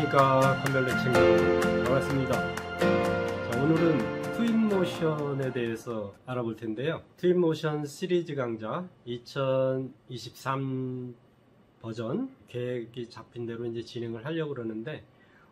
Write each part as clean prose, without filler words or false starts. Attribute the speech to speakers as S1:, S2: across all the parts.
S1: 안녕하십니까 컴별렛 친구 반갑습니다. 자, 오늘은 트윈모션에 대해서 알아볼 텐데요. 트윈모션 시리즈 강좌 2023 버전 계획이 잡힌 대로 이제 진행을 하려고 그러는데,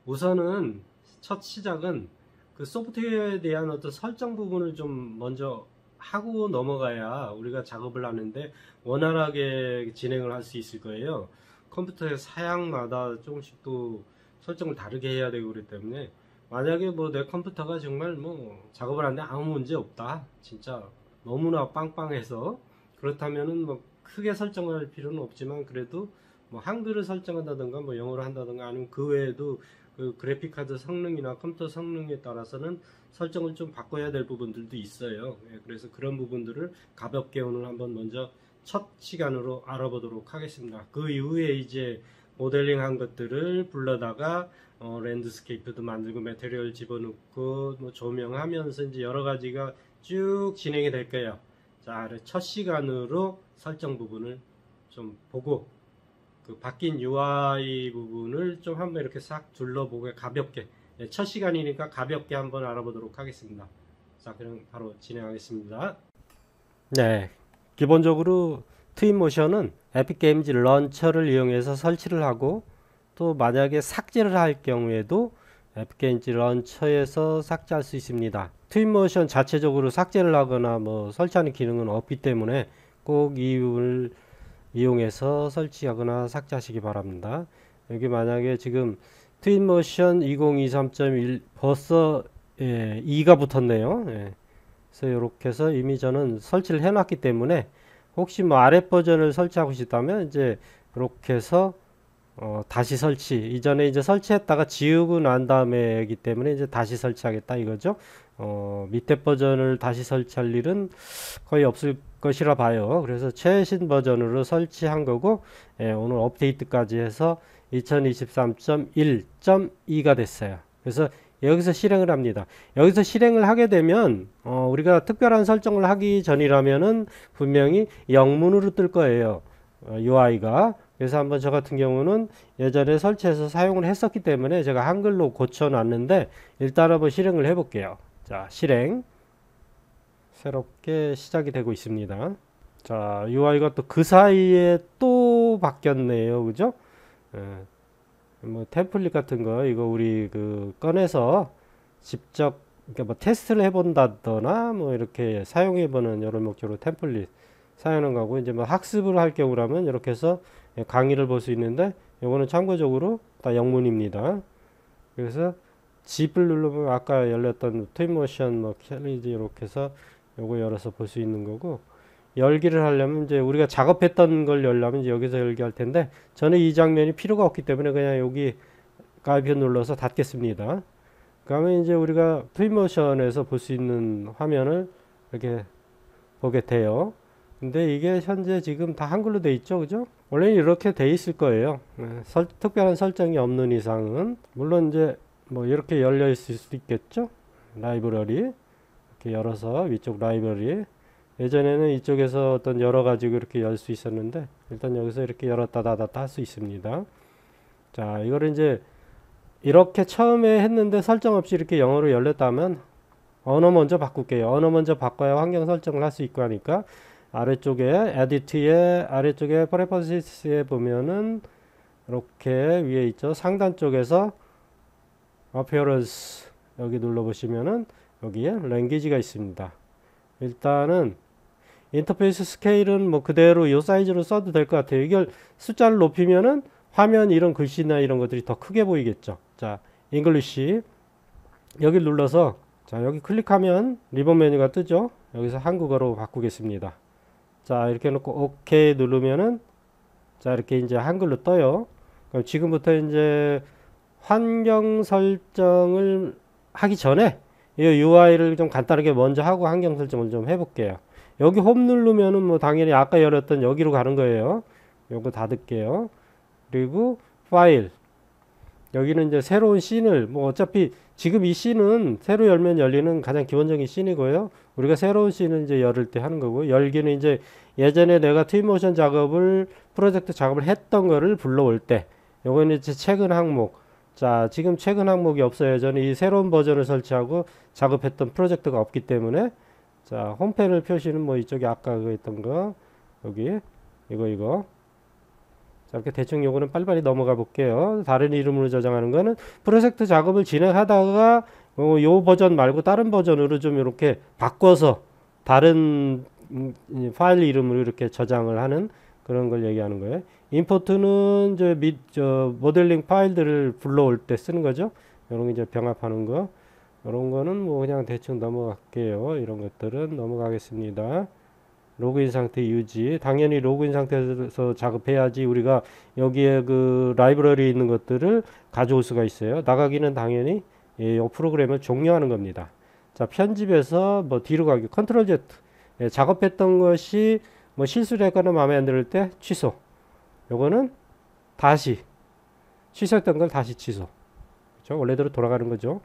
S1: 우선은 첫 시작은 그 소프트웨어에 대한 어떤 설정 부분을 좀 먼저 하고 넘어가야 우리가 작업을 하는데 원활하게 진행을 할 수 있을 거예요. 컴퓨터의 사양마다 조금씩 또 설정을 다르게 해야 되고 그렇기 때문에, 만약에 뭐 내 컴퓨터가 정말 뭐 작업을 하는데 아무 문제 없다, 진짜 너무나 빵빵해서, 그렇다면은 뭐 크게 설정할 필요는 없지만, 그래도 뭐 한글을 설정한다든가 뭐 영어로 한다든가, 아니면 그 외에도 그 그래픽카드 성능이나 컴퓨터 성능에 따라서는 설정을 좀 바꿔야 될 부분들도 있어요. 그래서 그런 부분들을 가볍게 오늘 한번 먼저 첫 시간으로 알아보도록 하겠습니다. 그 이후에 이제 모델링 한 것들을 불러다가 랜드스케이프도 만들고 매테리얼 집어넣고 뭐 조명하면서 이제 여러 가지가 쭉 진행이 될 거예요. 자, 첫 시간으로 설정 부분을 좀 보고, 그 바뀐 UI 부분을 좀 한번 이렇게 싹 둘러보고 가볍게, 첫 시간이니까 가볍게 한번 알아보도록 하겠습니다. 자, 그럼 바로 진행하겠습니다. 네, 기본적으로 트윈모션은 에픽게임즈 런처를 이용해서 설치를 하고, 또 만약에 삭제를 할 경우에도 에픽게임즈 런처에서 삭제할 수 있습니다. 트윈모션 자체적으로 삭제를 하거나 뭐 설치하는 기능은 없기 때문에 꼭 이 부분을 이용해서 설치하거나 삭제하시기 바랍니다. 여기 만약에 지금 트윈모션 2023.1 벌써 2가 붙었네요. 그래서 이렇게 해서 이미 저는 설치를 해놨기 때문에, 혹시 뭐 아래 버전을 설치하고 싶다면 이제 이렇게 해서 다시 설치, 이전에 이제 설치했다가 지우고 난 다음에이기 때문에 이제 다시 설치하겠다 이거죠. 밑에 버전을 다시 설치할 일은 거의 없을 것이라 봐요. 그래서 최신 버전으로 설치한 거고, 오늘 업데이트까지 해서 2023.1.2가 됐어요. 그래서 여기서 실행을 합니다. 여기서 실행을 하게 되면 우리가 특별한 설정을 하기 전이라면은 분명히 영문으로 뜰 거예요, UI가. 그래서 한번 저 같은 경우는 예전에 설치해서 사용을 했었기 때문에 제가 한글로 고쳐 놨는데, 일단 한번 실행을 해 볼게요. 자, 실행. 새롭게 시작이 되고 있습니다. 자, UI가 또 그 사이에 또 바뀌었네요, 그죠? 뭐 템플릿 같은 거 이거 우리 그 꺼내서 직접 그러니까 뭐 테스트를 해본다거나 뭐 이렇게 사용해보는 이런 목적으로 템플릿 사용하는 거고, 이제 뭐 학습을 할 경우라면 이렇게 해서 강의를 볼 수 있는데, 이거는 참고적으로 다 영문입니다. 그래서 집을 누르면 아까 열렸던 트윈모션 뭐 캘리지 이렇게 해서 요거 열어서 볼 수 있는 거고, 열기를 하려면 이제 우리가 작업했던 걸 열려면 이제 여기서 열기 할 텐데, 저는 이 장면이 필요가 없기 때문에 그냥 여기 가입표 눌러서 닫겠습니다. 그러면 이제 우리가 트윈모션에서 볼 수 있는 화면을 이렇게 보게 돼요. 근데 이게 현재 지금 다 한글로 돼 있죠, 그죠? 원래는 이렇게 돼 있을 거예요. 특별한 설정이 없는 이상은. 물론 이제 뭐 이렇게 열려 있을 수도 있겠죠. 라이브러리 이렇게 열어서 위쪽 라이브러리, 예전에는 이쪽에서 어떤 여러 가지고 이렇게 열 수 있었는데, 일단 여기서 이렇게 열었다 닫았다 할 수 있습니다. 자, 이거를 이제 이렇게 처음에 했는데 설정 없이 이렇게 영어로 열렸다면 언어 먼저 바꿀게요. 언어 먼저 바꿔야 환경 설정을 할 수 있고 하니까, 아래쪽에 에디트의 아래쪽에 프레퍼시스에 보면은 이렇게 위에 있죠. 상단 쪽에서 appearance 여기 눌러 보시면은 여기에 랭귀지가 있습니다. 일단은 인터페이스 스케일은 뭐 그대로 이 사이즈로 써도 될 것 같아요. 이걸 숫자를 높이면은 화면 이런 글씨나 이런 것들이 더 크게 보이겠죠. 자, 잉글리시 여기 눌러서, 자, 여기 클릭하면 리본 메뉴가 뜨죠. 여기서 한국어로 바꾸겠습니다. 자, 이렇게 해놓고 OK 누르면은, 자, 이렇게 이제 한글로 떠요. 그럼 지금부터 이제 환경 설정을 하기 전에 이 UI를 좀 간단하게 먼저 하고 환경 설정을 좀 해볼게요. 여기 홈 누르면은 뭐 당연히 아까 열었던 여기로 가는 거예요. 요거 닫을게요. 그리고 파일, 여기는 이제 새로운 씬을, 뭐 어차피 지금 이 씬은 새로 열면 열리는 가장 기본적인 씬이고요. 우리가 새로운 씬을 이제 열을 때 하는 거고, 열기는 이제 예전에 내가 트윈모션 작업을 프로젝트 작업을 했던 거를 불러올 때, 요거는 이제 최근 항목, 자, 지금 최근 항목이 없어요. 저는 이 새로운 버전을 설치하고 작업했던 프로젝트가 없기 때문에. 자, 홈패널 표시는 뭐 이쪽에 아까 그거 했던 거 여기 이거 자, 이렇게 대충 요거는 빨리빨리 넘어가 볼게요. 다른 이름으로 저장하는 거는 프로젝트 작업을 진행하다가 요 버전 말고 다른 버전으로 좀 이렇게 바꿔서 다른 파일 이름으로 이렇게 저장을 하는 그런 걸 얘기하는 거예요. 임포트는 저 모델링 파일들을 불러올 때 쓰는 거죠. 이런 거 이제 병합하는 거. 이런 거는 뭐 그냥 대충 넘어갈게요. 이런 것들은 넘어가겠습니다. 로그인 상태 유지. 당연히 로그인 상태에서 작업해야지 우리가 여기에 그 라이브러리 있는 것들을 가져올 수가 있어요. 나가기는 당연히 이 프로그램을 종료하는 겁니다. 자, 편집해서 뭐 뒤로 가기. 컨트롤 Z. 예, 작업했던 것이 뭐 실수를 했거나 마음에 안 들 때 취소. 요거는 다시 취소했던 걸 다시 취소. 그렇죠? 원래대로 돌아가는 거죠.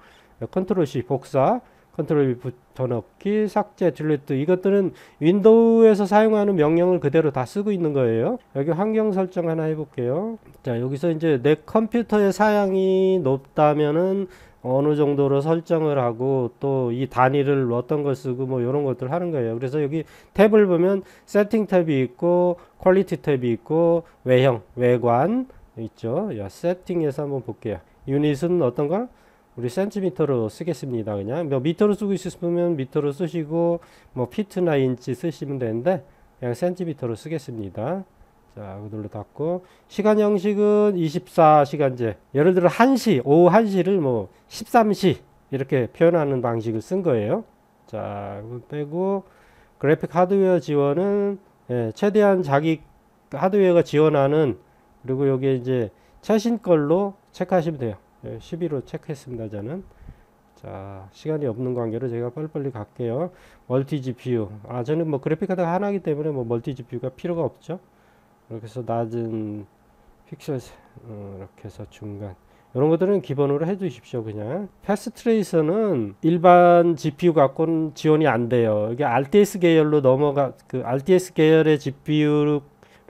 S1: 컨트롤 C 복사. 컨트롤 V 붙여넣기, 삭제, 딜리트 이것들은 윈도우에서 사용하는 명령을 그대로 다 쓰고 있는 거예요. 여기 환경 설정 하나 해볼게요. 자, 여기서 이제 내 컴퓨터의 사양이 높다면은 어느 정도로 설정을 하고 또 이 단위를 어떤 걸 쓰고 뭐 이런 것들 하는 거예요. 그래서 여기 탭을 보면 세팅 탭이 있고 퀄리티 탭이 있고 외형, 외관 있죠. 야, 세팅에서 한번 볼게요. 유닛은 어떤 거? 우리 센티미터로 쓰겠습니다. 그냥 뭐 미터로 쓰고 있으면 미터로 쓰시고 뭐 피트나 인치 쓰시면 되는데 그냥 센티미터로 쓰겠습니다. 자, 그걸로 닫고 시간 형식은 24시간제. 예를 들어 1시, 오후 1시를 뭐 13시 이렇게 표현하는 방식을 쓴 거예요. 자, 이거 빼고 그래픽 하드웨어 지원은 최대한 자기 하드웨어가 지원하는 그리고 여기에 이제 최신 걸로 체크하시면 돼요. 12로 체크했습니다. 저는. 자, 시간이 없는 관계로 제가 빨리빨리 갈게요. 멀티 GPU. 저는 뭐 그래픽 카드가 하나이기 때문에 뭐 멀티 GPU가 필요가 없죠. 이렇게 해서 낮은 픽셀, 이렇게 해서 중간. 이런 것들은 기본으로 해 주십시오. 그냥. 패스 트레이서는 일반 GPU 갖고는 지원이 안 돼요. 이게 RTS 계열로 그 RTS 계열의 GPU를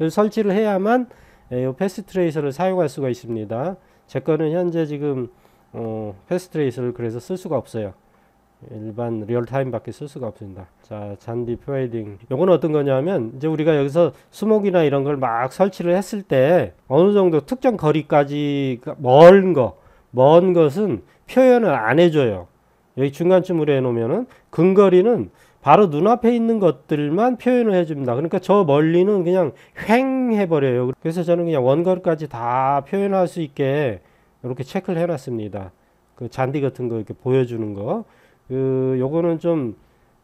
S1: 설치를 해야만 이 패스 트레이서를 사용할 수가 있습니다. 제 거는 현재 지금 패스 트레이서를 그래서 쓸 수가 없어요. 일반 리얼타임 밖에 쓸 수가 없습니다. 자, 잔디 페이딩. 요건 어떤 거냐면 이제 우리가 여기서 수목이나 이런 걸 막 설치를 했을 때 어느 정도 특정 거리까지 먼 것은 표현을 안 해줘요. 여기 중간쯤으로 해놓으면은 근거리는 바로 눈앞에 있는 것들만 표현을 해줍니다. 그러니까 저 멀리는 그냥 횡 해버려요. 그래서 저는 그냥 원거리까지 다 표현할 수 있게 이렇게 체크를 해놨습니다. 그 잔디 같은 거 이렇게 보여주는 거. 요거는 좀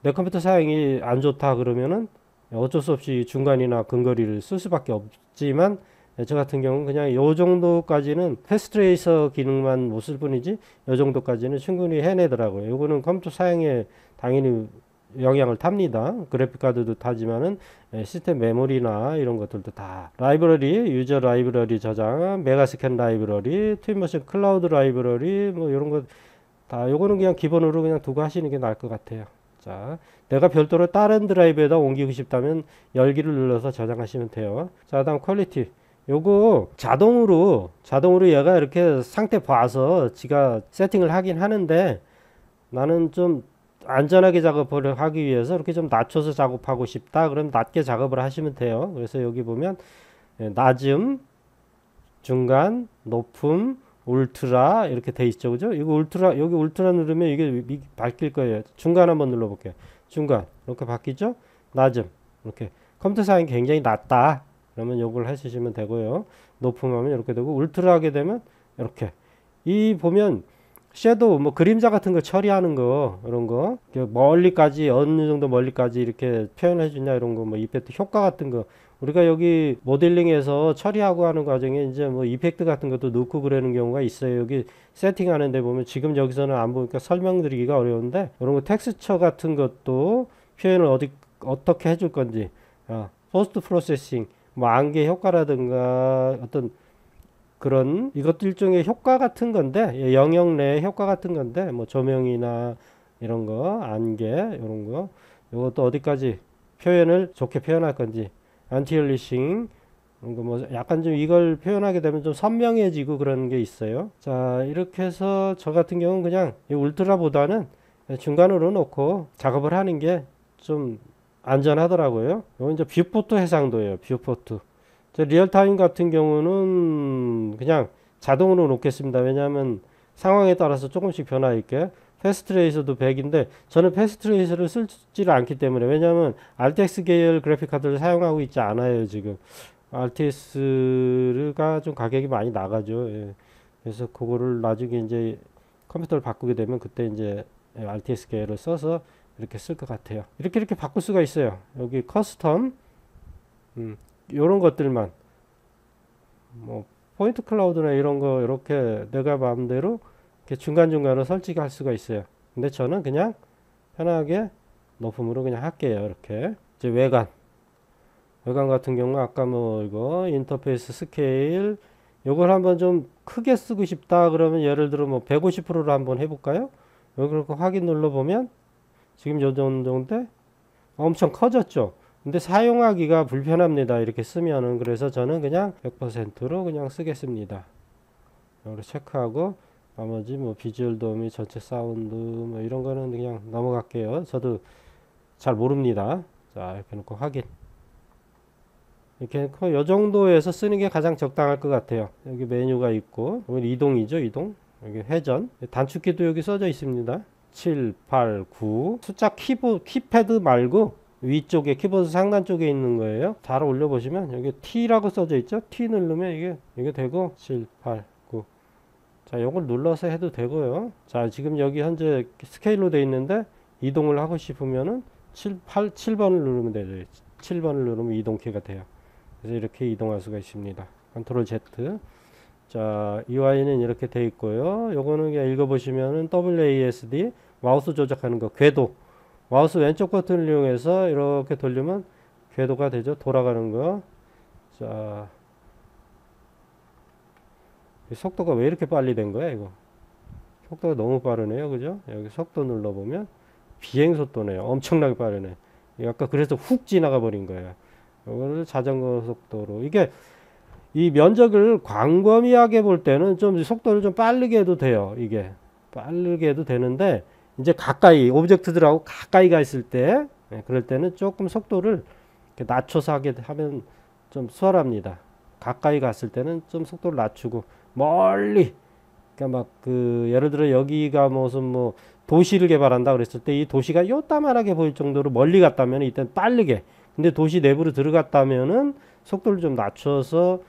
S1: 내 컴퓨터 사양이 안 좋다 그러면은 어쩔 수 없이 중간이나 근거리를 쓸 수밖에 없지만 저 같은 경우는 그냥 요 정도까지는 패스트레이서 기능만 못 쓸 뿐이지 요 정도까지는 충분히 해내더라고요. 요거는 컴퓨터 사양에 당연히 영향을 탑니다. 그래픽카드도 타지만은 시스템 메모리나 이런 것들도 다 라이브러리, 유저 라이브러리 저장, 메가스캔 라이브러리, 트윈머신 클라우드 라이브러리 뭐 이런 거 다 요거는 그냥 기본으로 그냥 두고 하시는 게 나을 것 같아요. 자, 내가 별도로 다른 드라이브에다 옮기고 싶다면 열기를 눌러서 저장하시면 돼요. 자, 다음 퀄리티. 요거 자동으로 얘가 이렇게 상태 봐서 지가 세팅을 하긴 하는데 나는 좀 안전하게 작업을 하기 위해서 이렇게 좀 낮춰서 작업하고 싶다. 그럼 낮게 작업을 하시면 돼요. 그래서 여기 보면 낮음, 중간, 높음, 울트라 이렇게 돼 있죠. 그죠? 이거 여기 울트라 누르면 이게 바뀔 거예요. 중간 한번 눌러볼게요. 중간 이렇게 바뀌죠? 낮음 이렇게 컴퓨터 사양이 굉장히 낮다. 그러면 요걸 해주시면 되고요. 높음 하면 이렇게 되고 울트라 하게 되면 이렇게 이 보면 섀도우 뭐 그림자 같은 거 처리하는 거 이런 거 멀리까지 어느 정도 멀리까지 이렇게 표현해 주냐 이런 거 뭐 이펙트 효과 같은 거 우리가 여기 모델링에서 처리하고 하는 과정에 이제 뭐 이펙트 같은 것도 넣고 그러는 경우가 있어요. 여기 세팅하는 데 보면 지금 여기서는 안 보니까 설명드리기가 어려운데 이런 거 텍스처 같은 것도 표현을 어떻게 해줄 건지 포스트 프로세싱 뭐 안개 효과라든가 어떤 그런 이것도 일종의 효과 같은 건데 영역 내 효과 같은 건데 뭐 조명이나 이런 거 안개 이런 거 이것도 어디까지 표현을 좋게 표현할 건지 안티얼리싱 그러니까 뭐 약간 좀 이걸 표현하게 되면 좀 선명해지고 그런 게 있어요. 자, 이렇게 해서 저 같은 경우는 그냥 이 울트라보다는 중간으로 놓고 작업을 하는 게 좀 안전하더라고요. 이건 이제 뷰포트 해상도예요. 뷰포트. 저 리얼타임 같은 경우는 그냥 자동으로 놓겠습니다. 왜냐하면 상황에 따라서 조금씩 변화 있게. 패스트트레이서도 100인데 저는 패스트트레이서를 쓰지를 않기 때문에, 왜냐하면 RTX 계열 그래픽 카드를 사용하고 있지 않아요. 지금 RTS가 좀 가격이 많이 나가죠. 예. 그래서 그거를 나중에 이제 컴퓨터를 바꾸게 되면 그때 이제 RTS 계열을 써서 이렇게 쓸 것 같아요. 이렇게 바꿀 수가 있어요. 여기 커스텀 이런 것들만, 뭐 포인트 클라우드나 이런 거 이렇게 내가 마음대로 이렇게 중간중간으로 설치할 수가 있어요. 근데 저는 그냥 편하게 높음으로 그냥 할게요. 이렇게 이제 외관 같은 경우 아까 뭐 이거 인터페이스 스케일 요걸 한번 좀 크게 쓰고 싶다 그러면 예를 들어 뭐 150%로 한번 해볼까요? 여기 확인 눌러보면 지금 요 정도인데 엄청 커졌죠. 근데 사용하기가 불편합니다. 이렇게 쓰면은. 그래서 저는 그냥 100%로 그냥 쓰겠습니다. 이렇게 체크하고 나머지 뭐 비주얼 도우미, 전체 사운드 뭐 이런 거는 그냥 넘어갈게요. 저도 잘 모릅니다. 자, 이렇게 놓고 확인. 이렇게 놓고 요 정도에서 쓰는 게 가장 적당할 것 같아요. 여기 메뉴가 있고 여기 이동이죠. 이동. 여기 회전. 단축키도 여기 써져 있습니다. 7, 8, 9. 숫자 키패드 말고 위쪽에 키보드 상단 쪽에 있는 거예요. 잘 올려보시면 여기 T라고 써져 있죠. T 누르면 이게 되고 7, 8, 9. 자, 요걸 눌러서 해도 되고요. 자, 지금 여기 현재 스케일로 돼 있는데 이동을 하고 싶으면은 7번을 누르면 되죠. 7번을 누르면 이동키가 돼요. 그래서 이렇게 이동할 수가 있습니다. 컨트롤 Z. 자, UI는 이렇게 돼 있고요. 요거는 그냥 읽어보시면은 WASD 마우스 조작하는 거, 궤도. 마우스 왼쪽 버튼을 이용해서 이렇게 돌리면 궤도가 되죠. 돌아가는 거. 자, 속도가 왜 이렇게 빨리 된 거야, 이거? 속도가 너무 빠르네요. 그죠? 여기 속도 눌러보면 비행 속도네요. 엄청나게 빠르네. 아까 그래서 훅 지나가 버린 거예요. 이거를 자전거 속도로. 이게 이 면적을 광범위하게 볼 때는 좀 속도를 좀 빠르게 해도 돼요. 이게 빠르게 해도 되는데 이제 가까이 오브젝트들하고 가까이 가 있을 때, 그럴 때는 조금 속도를 이렇게 낮춰서 하게 하면 좀 수월합니다. 가까이 갔을 때는 좀 속도를 낮추고 멀리, 그러니까 막 그 예를 들어 여기가 무슨 뭐 도시를 개발한다 그랬을 때 이 도시가 요따만하게 보일 정도로 멀리 갔다면 이때는 빠르게, 근데 도시 내부로 들어갔다면은 속도를 좀 낮춰서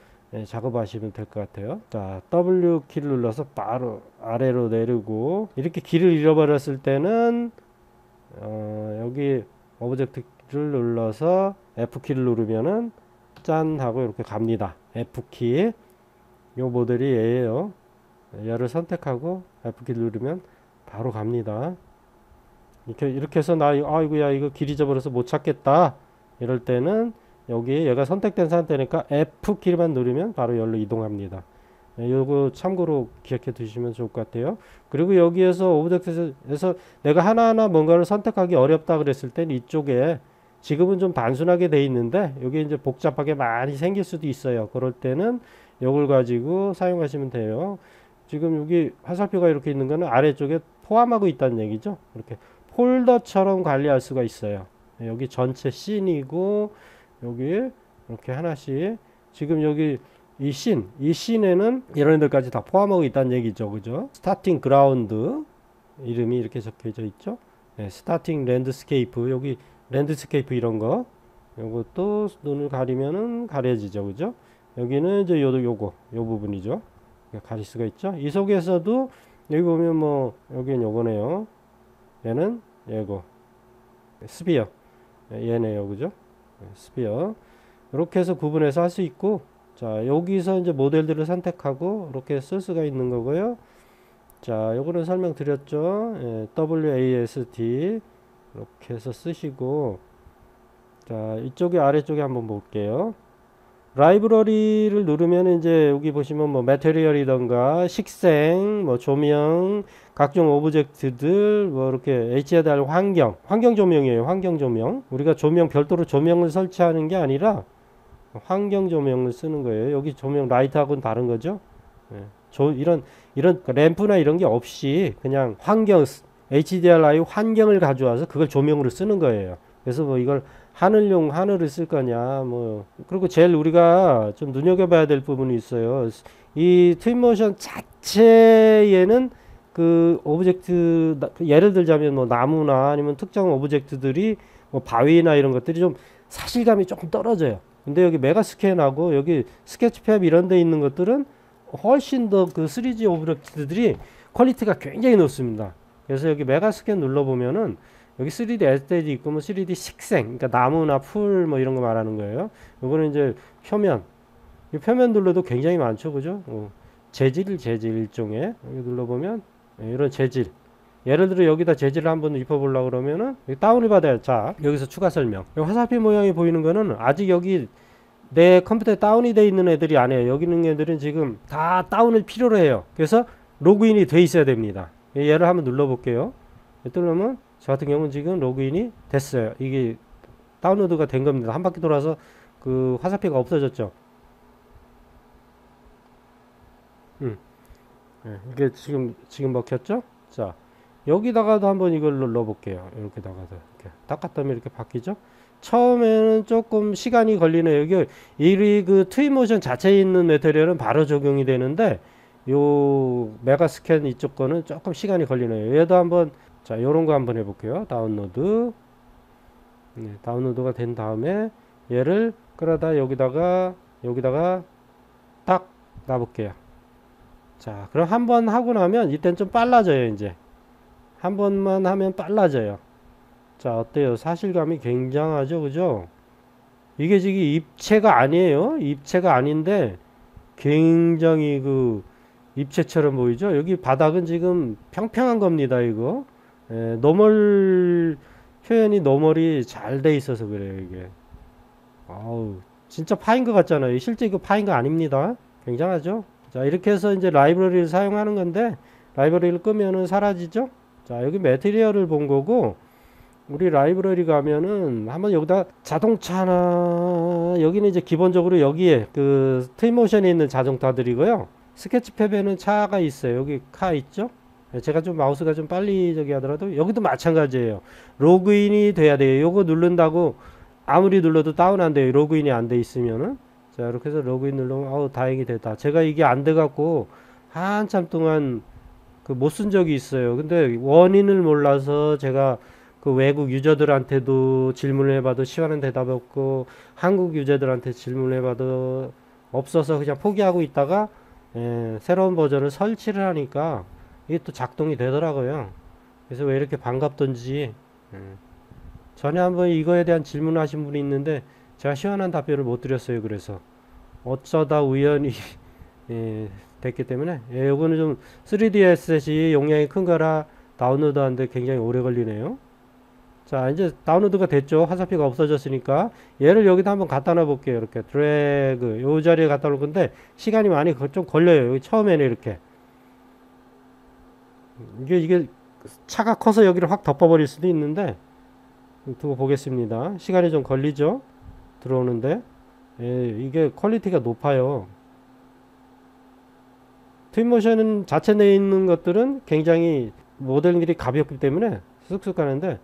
S1: 작업하시면 될 것 같아요. 자, W 키를 눌러서 바로 아래로 내리고, 이렇게 길을 잃어버렸을 때는 여기 오브젝트를 눌러서 F 키를 누르면은 짠 하고 이렇게 갑니다. F 키. 요 모델이 얘예요. 얘를 선택하고 F 키 누르면 바로 갑니다. 이렇게 해서 아이고야 이거 길 잊어버려서 못 찾겠다 이럴 때는 여기 얘가 선택된 상태니까 F 키만 누르면 바로 여기로 이동합니다. 요거 참고로 기억해 두시면 좋을 것 같아요. 그리고 여기에서 오브젝트에서 내가 하나하나 뭔가를 선택하기 어렵다 그랬을 땐 이쪽에, 지금은 좀 단순하게 돼 있는데 여기 이제 복잡하게 많이 생길 수도 있어요. 그럴 때는 요걸 가지고 사용하시면 돼요. 지금 여기 화살표가 이렇게 있는 거는 아래쪽에 포함하고 있다는 얘기죠. 이렇게 폴더처럼 관리할 수가 있어요. 여기 전체 씬이고 여기 이렇게 하나씩, 지금 여기 이 씬에는 이런 애들까지 다 포함하고 있다는 얘기죠. 그죠? 스타팅 그라운드 이름이 이렇게 적혀져 있죠. 네, 스타팅 랜드스케이프, 여기 랜드스케이프 이런 거, 요것도 눈을 가리면은 가려지죠. 그죠? 여기는 이제 요 부분이죠. 가릴 수가 있죠. 이 속에서도 여기 보면 뭐 여기는 요거네요. 얘는 얘고 스피어 얘네요. 그죠? 스피어. 이렇게 해서 구분해서 할 수 있고, 자, 여기서 이제 모델들을 선택하고 이렇게 쓸 수가 있는 거고요. 자, 요거는 설명드렸죠. WASD 이렇게 해서 쓰시고, 자, 이쪽에 아래쪽에 한번 볼게요. 라이브러리를 누르면 이제 여기 보시면 뭐 매테리얼이던가 식생, 뭐 조명, 각종 오브젝트들, 뭐 이렇게 HDR 환경 조명이에요. 환경 조명. 우리가 조명 별도로 조명을 설치하는 게 아니라 환경 조명을 쓰는 거예요. 여기 조명 라이트하고는 다른 거죠. 예. 이런 램프나 이런 게 없이 그냥 HDRI 환경을 가져와서 그걸 조명으로 쓰는 거예요. 그래서 뭐 이걸 하늘을 쓸 거냐, 뭐. 그리고 제일 우리가 좀 눈여겨봐야 될 부분이 있어요. 이 트윈모션 자체에는 그 오브젝트, 예를 들자면 뭐 나무나 아니면 특정 오브젝트들이 뭐 바위나 이런 것들이 좀 사실감이 조금 떨어져요. 근데 여기 메가스캔하고 여기 스케치팹 이런 데 있는 것들은 훨씬 더 그 3D 오브젝트들이 퀄리티가 굉장히 높습니다. 그래서 여기 메가스캔 눌러보면은 여기 3D 에스테디 있고 뭐 3D 식생, 그러니까 나무나 풀 뭐 이런 거 말하는 거예요. 요거는 이제 표면, 이 표면 눌러도 굉장히 많죠, 그죠? 재질 일종의 여기 눌러보면 이런 재질. 예를 들어 여기다 재질을 한번 입혀보려고 그러면은 다운을 받아야. 자, 여기서 추가 설명. 화살표 모양이 보이는 거는 아직 여기 내 컴퓨터에 다운이 돼 있는 애들이 아니에요. 여기 있는 애들은 지금 다 다운을 필요로 해요. 그래서 로그인이 돼 있어야 됩니다. 얘를 한번 눌러볼게요. 누르면 저 같은 경우는 지금 로그인이 됐어요. 이게 다운로드가 된 겁니다. 한 바퀴 돌아서 그 화살표가 없어졌죠. 이게 지금 먹혔죠? 자, 여기다가도 한번 이걸 눌러볼게요. 이렇게다가도 이렇게 딱 갖다 놓으면 이렇게 바뀌죠? 처음에는 조금 시간이 걸리네요. 여기 이 그 트윈모션 자체에 있는 매테리얼은 바로 적용이 되는데 요 메가스캔 이쪽 거는 조금 시간이 걸리네요. 얘도 한번, 자, 요런 거 한번 해볼게요. 다운로드. 네, 다운로드가 된 다음에 얘를 끌어다 여기다가 딱 놔볼게요. 자, 그럼 한번 하고 나면 이땐 좀 빨라져요. 이제 한 번만 하면 빨라져요. 자, 어때요? 사실감이 굉장하죠, 그죠? 이게 지금 입체가 아니에요. 입체가 아닌데 굉장히 그 입체처럼 보이죠? 여기 바닥은 지금 평평한 겁니다, 이거. 노멀 표현이 노멀이 잘 돼 있어서 그래요, 이게. 아우, 진짜 파인 것 같잖아요. 실제 이거 파인 거 아닙니다. 굉장하죠? 자, 이렇게 해서 이제 라이브러리를 사용하는 건데, 라이브러리를 끄면은 사라지죠? 자, 여기 매테리얼을 본 거고, 우리 라이브러리 가면은 한번 여기다 자동차나, 여기는 이제 기본적으로 여기에 그 트윈모션에 있는 자동차들이고요. 스케치팹에는 차가 있어요. 여기 카 있죠? 제가 좀 마우스가 좀 빨리 저기 하더라도 여기도 마찬가지예요. 로그인이 돼야 돼요. 요거 누른다고 아무리 눌러도 다운 안 돼요. 로그인이 안 돼 있으면은. 자, 이렇게 해서 로그인 누르면 아우 다행히 됐다. 제가 이게 안 돼 갖고 한참 동안 그 못 쓴 적이 있어요. 근데 원인을 몰라서 제가 그 외국 유저들한테도 질문을 해봐도 시원한 대답 없고 한국 유저들한테 질문을 해봐도 없어서 그냥 포기하고 있다가 새로운 버전을 설치를 하니까 이게 또 작동이 되더라고요. 그래서 왜 이렇게 반갑던지. 전에 한번 이거에 대한 질문을 하신 분이 있는데 제가 시원한 답변을 못 드렸어요. 그래서 어쩌다 우연히 됐기 때문에 요거는 좀 3D 에셋이 용량이 큰 거라 다운로드 하는데 굉장히 오래 걸리네요. 자, 이제 다운로드가 됐죠. 화살표가 없어졌으니까 얘를 여기다 한번 갖다 놔 볼게요. 이렇게 드래그 요 자리에 갖다 놓을 건데 시간이 많이 좀 걸려요. 여기 처음에는 이렇게 이게 차가 커서 여기를 확 덮어버릴 수도 있는데 두고 보겠습니다. 시간이 좀 걸리죠. 들어오는데 이게 퀄리티가 높아요. 트윈모션 자체 내에 있는 것들은 굉장히 모델들이 가볍기 때문에 쑥쑥 가는데,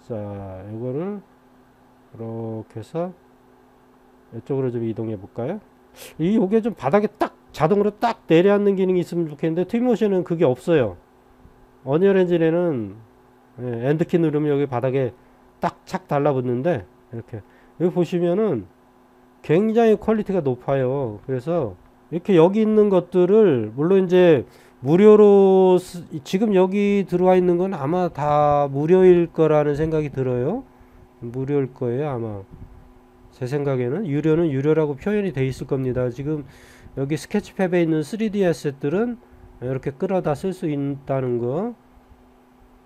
S1: 자, 이거를 이렇게 해서 이쪽으로 좀 이동해 볼까요? 요게 좀 바닥에 딱 자동으로 딱 내려앉는 기능이 있으면 좋겠는데 트윈모션은 그게 없어요. 어니언 엔진에는 엔드키 누르면 여기 바닥에 딱 착 달라붙는데 이렇게 여기 보시면은 굉장히 퀄리티가 높아요. 그래서 이렇게 여기 있는 것들을 물론 이제 무료로 지금 여기 들어와 있는 건 아마 다 무료일 거라는 생각이 들어요. 무료일 거예요, 아마. 제 생각에는 유료는 유료라고 표현이 돼 있을 겁니다. 지금 여기 스케치팹에 있는 3D 에셋들은 이렇게 끌어다 쓸 수 있다는 거.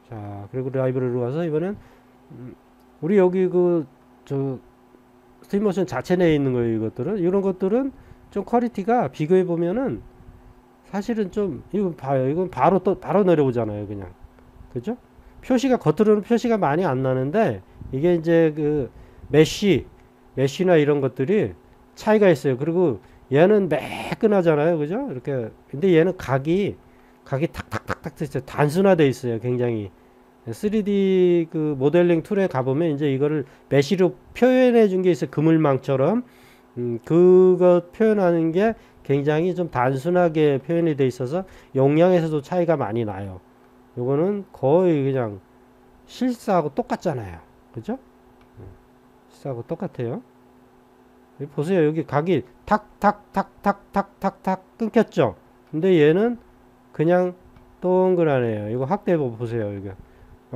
S1: 자, 그리고 라이브러리로 가서 이번엔 우리 여기 스팀모션 자체 내에 있는 거예요. 이것들은 이런 것들은 좀 퀄리티가 비교해 보면은 사실은 좀 이거 봐요. 이건 바로 내려오잖아요. 그냥 그죠? 표시가 겉으로는 표시가 많이 안 나는데 이게 이제 그 메쉬나 이런 것들이 차이가 있어요. 그리고 얘는 매끈하잖아요. 그죠? 이렇게. 근데 얘는 각이 탁탁탁탁 있어요. 단순화되어 있어요. 굉장히. 3D 그 모델링 툴에 가보면 이제 이거를 메쉬로 표현해 준 게 있어요. 그물망처럼. 그거 표현하는 게 굉장히 좀 단순하게 표현이 돼 있어서 용량에서도 차이가 많이 나요. 요거는 거의 그냥 실사하고 똑같잖아요. 그죠? 실사하고 똑같아요. 여기 보세요. 여기 각이 탁탁탁탁탁탁탁 끊겼죠? 근데 얘는 그냥 동그라네요. 이거 확대해 보세요. 이거.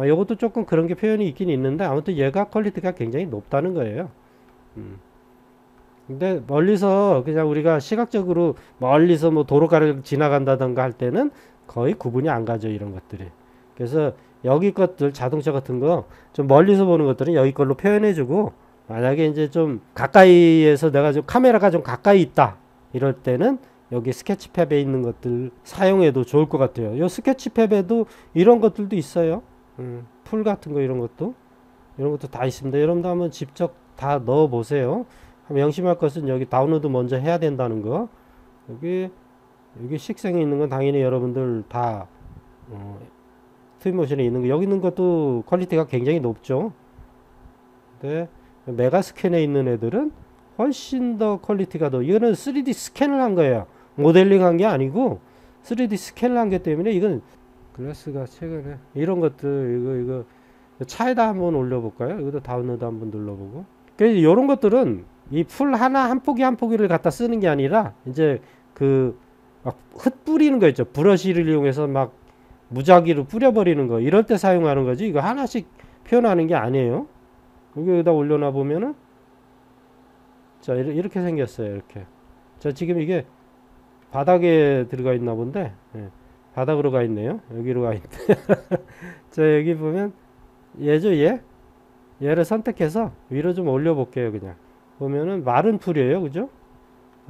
S1: 이것도 조금 그런 게 표현이 있긴 있는데 아무튼 얘가 퀄리티가 굉장히 높다는 거예요. 근데 멀리서 그냥 우리가 시각적으로 멀리서 뭐 도로가를 지나간다던가 할 때는 거의 구분이 안 가죠. 이런 것들이. 그래서 여기 것들 자동차 같은 거 좀 멀리서 보는 것들은 여기 걸로 표현해주고 만약에 이제 좀 가까이에서 내가 좀 카메라가 좀 가까이 있다 이럴 때는 여기 스케치탭에 있는 것들 사용해도 좋을 것 같아요. 이 스케치탭에도 이런 것들도 있어요. 풀 같은 거 이런 것도 다 있습니다. 여러분도 한번 직접 다 넣어 보세요. 명심할 것은 여기 다운로드 먼저 해야 된다는 거. 여기 식생에 있는 건 당연히 여러분들 다 트윈모션에 있는 거. 여기 있는 것도 퀄리티가 굉장히 높죠. 근데 메가스캔에 있는 애들은 훨씬 더 퀄리티가 더. 이거는 3D 스캔을 한 거예요. 모델링 한 게 아니고 3D 스캔을 한 게 때문에 이건 글라스가 최근에 이런 것들 이거 차에다 한번 올려볼까요? 이것도 다운로드 한번 눌러보고. 그래서 이런 것들은 이 풀 하나 한 포기 한 포기를 갖다 쓰는 게 아니라 이제 그 막 흙 뿌리는 거 있죠. 브러쉬를 이용해서 막 무작위로 뿌려버리는 거 이럴 때 사용하는 거지. 이거 하나씩 표현하는 게 아니에요. 여기다 올려놔 보면은 자 이렇게 생겼어요. 이렇게. 자 지금 이게 바닥에 들어가 있나 본데 바닥으로 가 있네요. 여기로 가 있네. 자 여기 보면 얘죠. 얘를 선택해서 위로 좀 올려 볼게요. 그냥 보면은 마른 풀이에요. 그죠?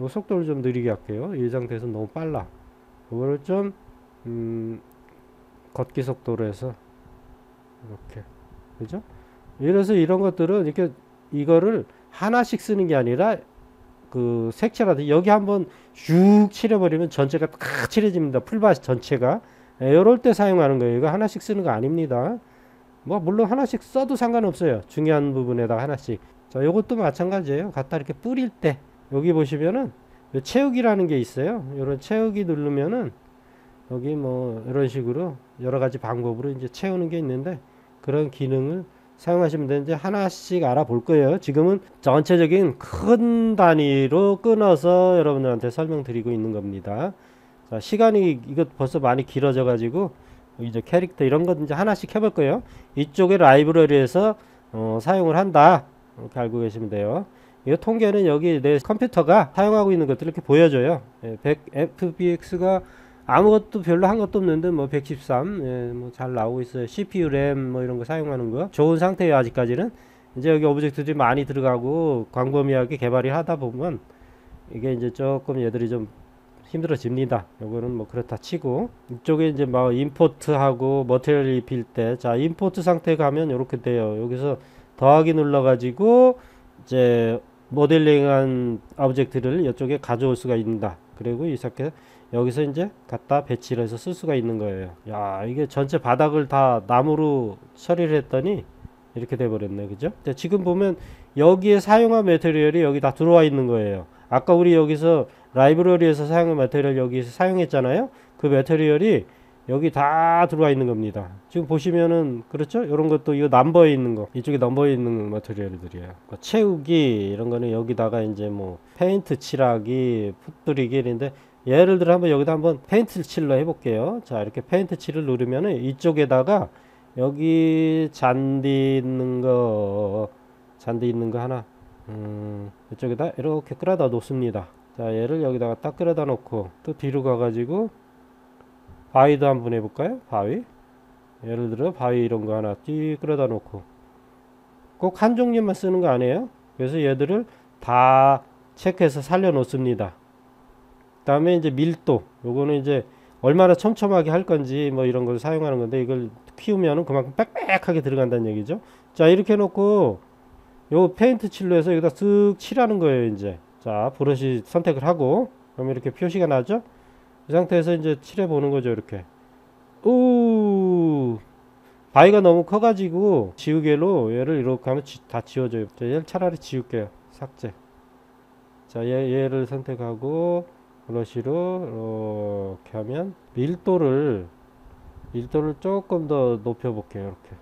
S1: 요 속도를 좀 느리게 할게요. 이 상태에서 너무 빨라. 이거를 좀 걷기 속도로 해서 이렇게. 그죠? 이래서 이런 것들은 이렇게 이거를 하나씩 쓰는 게 아니라 그 색채라든지 여기 한번 쭉 칠해버리면 전체가 다 칠해집니다. 풀밭 전체가. 이럴 때 사용하는 거예요. 이거 하나씩 쓰는 거 아닙니다. 뭐 물론 하나씩 써도 상관없어요. 중요한 부분에다가 하나씩. 자, 요것도 마찬가지예요. 갖다 이렇게 뿌릴 때 여기 보시면은 채우기라는 게 있어요. 이런 채우기 누르면은 여기 뭐 이런 식으로 여러 가지 방법으로 이제 채우는 게 있는데 그런 기능을 사용하시면 되는데 하나씩 알아볼 거예요. 지금은 전체적인 큰 단위로 끊어서 여러분들한테 설명드리고 있는 겁니다. 자, 시간이 이거 벌써 많이 길어져 가지고 이제 캐릭터 이런 거 이제 하나씩 해볼 거예요. 이쪽에 라이브러리에서 사용을 한다. 이렇게 알고 계시면 돼요. 이 통계는 여기 내 컴퓨터가 사용하고 있는 것들을 이렇게 보여줘요. 100fpx가 아무것도 별로 한 것도 없는데 뭐 113, 뭐 잘 나오고 있어요. CPU 램 뭐 이런 거 사용하는 거 좋은 상태예요. 아직까지는. 이제 여기 오브젝트들이 많이 들어가고 광범위하게 개발이 하다 보면 이게 이제 조금 얘들이 좀 힘들어집니다. 요거는 뭐 그렇다 치고 이쪽에 이제 막 임포트하고 머티리얼 입힐 때 자 임포트 상태 가면 이렇게 돼요. 여기서 더하기 눌러 가지고 이제 모델링한 오브젝트를 이쪽에 가져올 수가 있다. 그리고 이렇게 여기서 이제 갖다 배치를 해서 쓸 수가 있는 거예요. 야 이게 전체 바닥을 다 나무로 처리를 했더니 이렇게 돼 버렸네. 그죠? 지금 보면 여기에 사용한 매테리얼이 여기 다 들어와 있는 거예요. 아까 우리 여기서 라이브러리에서 사용한 매테리얼 여기서 사용했잖아요. 그 매테리얼이 여기 다 들어와 있는 겁니다. 지금 보시면은 그렇죠? 이런 것도 이거 넘버에 있는 거 이쪽에 넘버에 있는 매테리얼들이에요. 채우기 이런 거는 여기다가 이제 뭐 페인트 칠하기 풋뿌리기 이런데 예를 들어 한번 여기다 한번 페인트 칠러 해볼게요. 자 이렇게 페인트 칠을 누르면은 이쪽에다가 여기 잔디 있는 거 하나 이쪽에다 이렇게 끌어다 놓습니다. 자 얘를 여기다가 딱 끌어다 놓고 또 뒤로 가가지고 바위도 한번 해볼까요? 바위 예를 들어 바위 이런 거 하나 띠 끌어다 놓고 꼭 한 종류만 쓰는 거 아니에요. 그래서 얘들을 다 체크해서 살려 놓습니다. 그 다음에 이제 밀도 요거는 이제 얼마나 촘촘하게 할 건지 뭐 이런 걸 사용하는 건데 이걸 키우면은 그만큼 빽빽하게 들어간다는 얘기죠. 자 이렇게 해놓고 요 페인트 칠로 해서 여기다 쓱 칠하는 거예요. 이제 자, 브러쉬 선택을 하고, 그러면 이렇게 표시가 나죠? 이 상태에서 이제 칠해 보는 거죠, 이렇게. 오, 바위가 너무 커가지고 지우개로 얘를 이렇게 하면 다 지워져요. 자, 얘를 차라리 지울게요. 삭제. 자, 얘를 선택하고 브러쉬로 이렇게 하면 밀도를 조금 더 높여 볼게요. 이렇게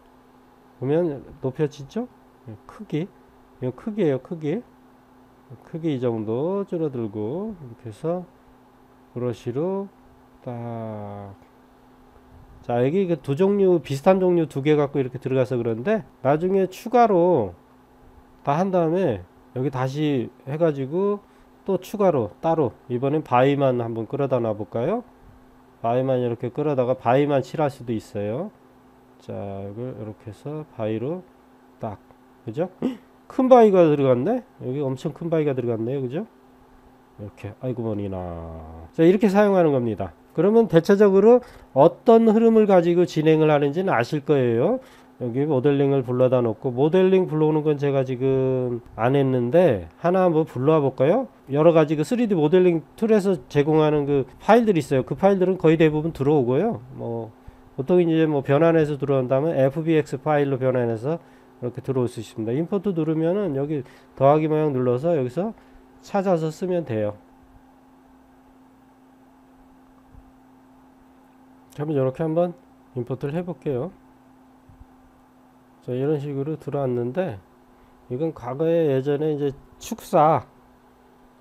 S1: 보면 높여지죠? 크기, 이거 크기예요. 크기 이 정도 줄어들고, 이렇게 해서 브러쉬로 딱. 자, 여기 그 두 종류, 비슷한 종류 두 개 갖고 이렇게 들어가서 그런데, 나중에 추가로 다 한 다음에 여기 다시 해가지고 또 추가로 따로, 이번엔 바위만 한번 끌어다 놔 볼까요? 바위만 이렇게 끌어다가 바위만 칠할 수도 있어요. 자, 이걸 이렇게 해서 바위로 딱, 그죠? 큰 바위가 들어갔네? 여기 엄청 큰 바위가 들어갔네요. 그죠? 이렇게, 아이고 머니나. 자, 이렇게 사용하는 겁니다. 그러면 대체적으로 어떤 흐름을 가지고 진행을 하는지는 아실 거예요. 여기 모델링을 불러다 놓고, 모델링 불러오는 건 제가 지금 안 했는데 하나 한번 불러와 볼까요? 여러 가지 그 3D 모델링 툴에서 제공하는 그 파일들이 있어요. 그 파일들은 거의 대부분 들어오고요. 뭐 보통 이제 뭐 변환해서 들어온다면 FBX 파일로 변환해서 이렇게 들어올 수 있습니다. 임포트 누르면은 여기 더하기 모양 눌러서 여기서 찾아서 쓰면 돼요. 그러면 이렇게 한번 임포트를 해볼게요. 자, 이런 식으로 들어왔는데, 이건 과거에 예전에 이제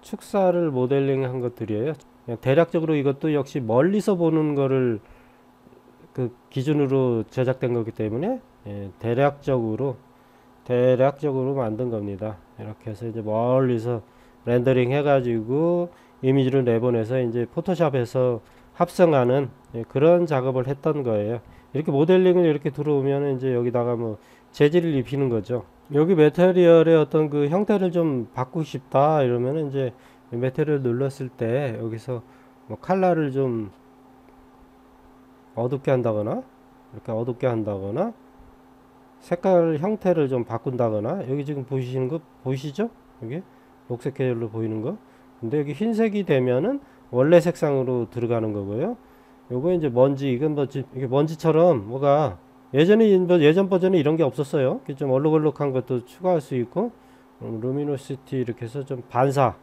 S1: 축사를 모델링 한 것들이에요. 대략적으로 이것도 역시 멀리서 보는 거를 그 기준으로 제작된 거기 때문에, 대략적으로 만든 겁니다. 이렇게 해서 이제 멀리서 렌더링 해가지고 이미지를 내보내서 이제 포토샵에서 합성하는, 그런 작업을 했던 거예요. 이렇게 모델링을 이렇게 들어오면 이제 여기다가 뭐 재질을 입히는 거죠. 여기 메테리얼의 어떤 그 형태를 좀 바꾸고 싶다 이러면 이제 메테리얼 눌렀을 때 여기서 뭐 컬러를 좀 어둡게 한다거나, 이렇게 어둡게 한다거나, 색깔 형태를 좀 바꾼다거나, 여기 지금 보시는 거 보이시죠? 여기 녹색 계열로 보이는 거. 근데 여기 흰색이 되면은 원래 색상으로 들어가는 거고요. 요거 이제 먼지, 이건 뭐 이게 먼지처럼 뭐가 예전 버전에 이런 게 없었어요. 좀 얼룩얼룩한 것도 추가할 수 있고, 루미노시티 이렇게 해서 좀 반사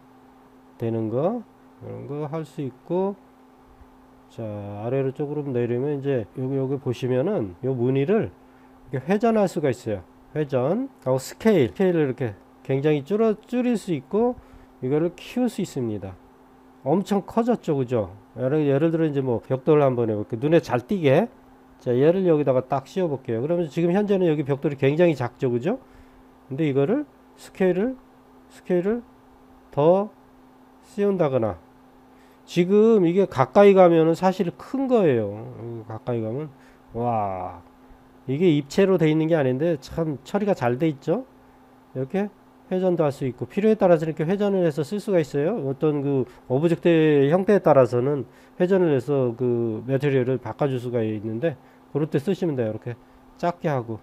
S1: 되는 거, 이런 거 할 수 있고. 자, 아래로 조금 내리면 이제 여기 보시면은 요 무늬를 이렇게 회전할 수가 있어요. 회전 하고 스케일을 이렇게 굉장히 줄일 수 있고, 이거를 키울 수 있습니다. 엄청 커졌죠, 그죠? 예를 들어 이제 뭐 벽돌을 한번 해볼게요. 눈에 잘 띄게. 자, 얘를 여기다가 딱 씌워 볼게요. 그러면 지금 현재는 여기 벽돌이 굉장히 작죠, 그죠? 근데 이거를 스케일을 더 씌운다거나, 지금 이게 가까이 가면은 사실 큰 거예요. 가까이 가면, 와, 이게 입체로 돼 있는 게 아닌데 참 처리가 잘 돼 있죠. 이렇게 회전도 할 수 있고, 필요에 따라서 이렇게 회전을 해서 쓸 수가 있어요. 어떤 그 오브젝트의 형태에 따라서는 회전을 해서 그 매트리얼을 바꿔줄 수가 있는데, 그럴 때 쓰시면 돼요. 이렇게 작게 하고,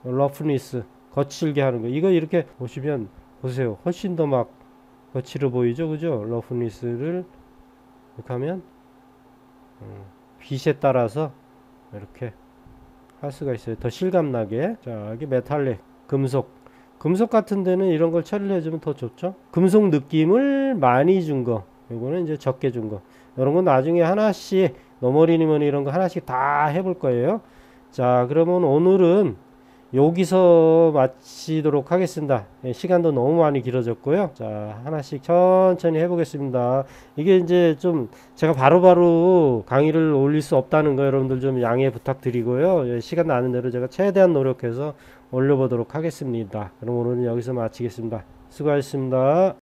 S1: 러프니스 거칠게 하는 거, 이거 이렇게 보시면 보세요. 훨씬 더 막 거칠어 보이죠, 그죠? 러프니스를 이렇게 하면 빛에 따라서 이렇게 할 수가 있어요. 더 실감나게. 자, 여기 메탈릭, 금속 같은 데는 이런 걸 처리를 해주면 더 좋죠. 금속 느낌을 많이 준 거, 요거는 이제 적게 준 거, 이런 건 나중에 하나씩 노멀이니 뭐니 이런 거 하나씩 다 해볼 거예요. 자, 그러면 오늘은 여기서 마치도록 하겠습니다. 시간도 너무 많이 길어졌고요. 자, 하나씩 천천히 해보겠습니다. 이게 이제 좀 제가 바로바로 강의를 올릴 수 없다는 거 여러분들 좀 양해 부탁드리고요. 시간 나는 대로 제가 최대한 노력해서 올려보도록 하겠습니다. 그럼 오늘은 여기서 마치겠습니다. 수고하셨습니다.